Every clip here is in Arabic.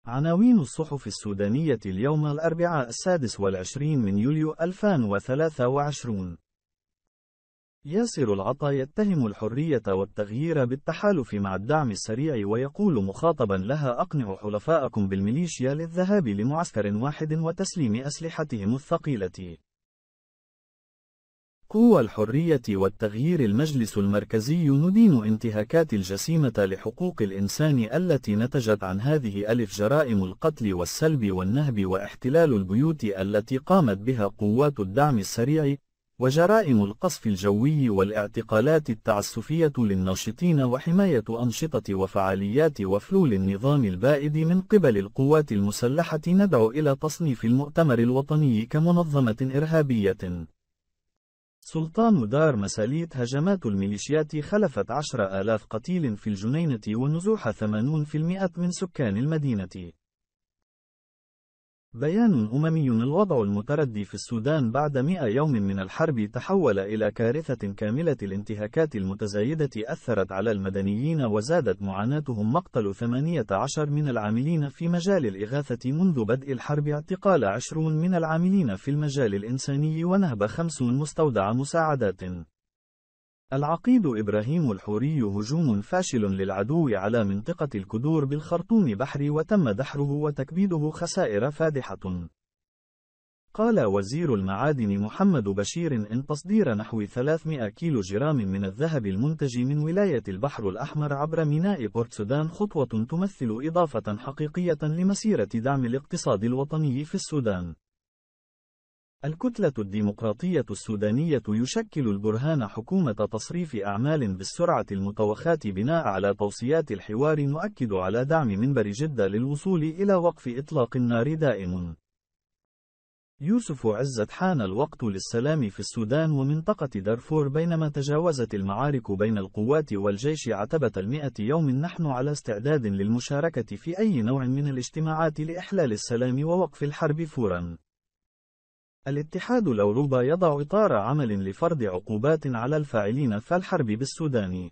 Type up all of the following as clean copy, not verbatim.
عناوين الصحف السودانية اليوم الأربعاء 26 من يوليو 2023. ياسر العطا يتهم الحرية والتغيير بالتحالف مع الدعم السريع ويقول مخاطبا لها: أقنعوا حلفاءكم بالميليشيا للذهاب لمعسكر واحد وتسليم أسلحتهم الثقيلة. قوى الحرية والتغيير. المجلس المركزي ندين انتهاكات الجسيمة لحقوق الإنسان التي نتجت عن هذه جرائم القتل والسلب والنهب واحتلال البيوت التي قامت بها قوات الدعم السريع، وجرائم القصف الجوي والاعتقالات التعسفية للناشطين وحماية أنشطة وفعاليات وفلول النظام البائد من قبل القوات المسلحة. ندعو إلى تصنيف المؤتمر الوطني كمنظمة إرهابية. سلطان دار مساليت. هجمات الميليشيات خلفت 10,000 قتيل في الجنينة ونزوح 80% من سكان المدينة. بيان أممي. الوضع المتردي في السودان بعد 100 يوم من الحرب تحول إلى كارثة كاملة. الانتهاكات المتزايدة أثرت على المدنيين وزادت معاناتهم. مقتل 18 من العاملين في مجال الإغاثة منذ بدء الحرب، اعتقال 20 من العاملين في المجال الإنساني، ونهب 50 مستودع مساعدات. العقيد إبراهيم الحوري. هجوم فاشل للعدو على منطقة الكدور بالخرطوم بحري وتم دحره وتكبيده، خسائر فادحة. قال وزير المعادن محمد بشير إن تصدير نحو 300 كيلو جرام من الذهب المنتج من ولاية البحر الأحمر عبر ميناء بورت سودان خطوة تمثل إضافة حقيقية لمسيرة دعم الاقتصاد الوطني في السودان. الكتلة الديمقراطية السودانية يشكل البرهان. حكومة تصريف أعمال بالسرعة المتوخاة بناء على توصيات الحوار. نؤكد على دعم منبر جدة للوصول إلى وقف إطلاق النار دائم. يوسف عزت. حان الوقت للسلام في السودان ومنطقة دارفور. بينما تجاوزت المعارك بين القوات والجيش عتبة 100 يوم، نحن على استعداد للمشاركة في أي نوع من الاجتماعات لإحلال السلام ووقف الحرب فورا. الاتحاد الأوروبي يضع إطار عمل لفرض عقوبات على الفاعلين في الحرب بالسودان.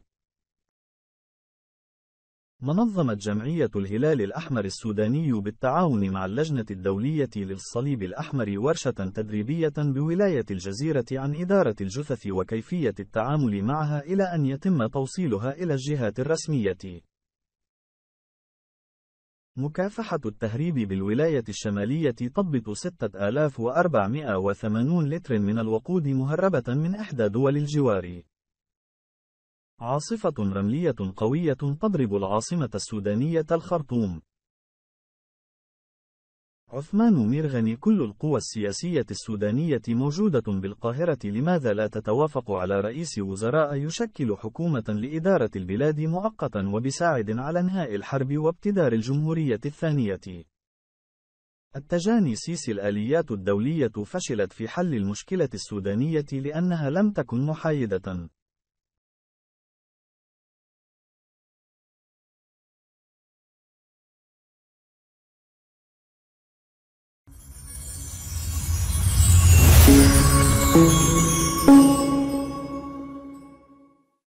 منظمة جمعية الهلال الأحمر السوداني بالتعاون مع اللجنة الدولية للصليب الأحمر ورشة تدريبية بولاية الجزيرة عن إدارة الجثث وكيفية التعامل معها إلى أن يتم توصيلها إلى الجهات الرسمية. مكافحة التهريب بالولاية الشمالية تضبط 6480 لتر من الوقود مهربة من إحدى دول الجوار. عاصفة رملية قوية تضرب العاصمة السودانية الخرطوم. عثمان ميرغني. كل القوى السياسية السودانية موجودة بالقاهرة، لماذا لا تتوافق على رئيس وزراء يشكل حكومة لإدارة البلاد مؤقتا وبساعد على انهاء الحرب وابتدار الجمهورية الثانية؟ التجاني سيسي. الآليات الدولية فشلت في حل المشكلة السودانية لأنها لم تكن محايدة.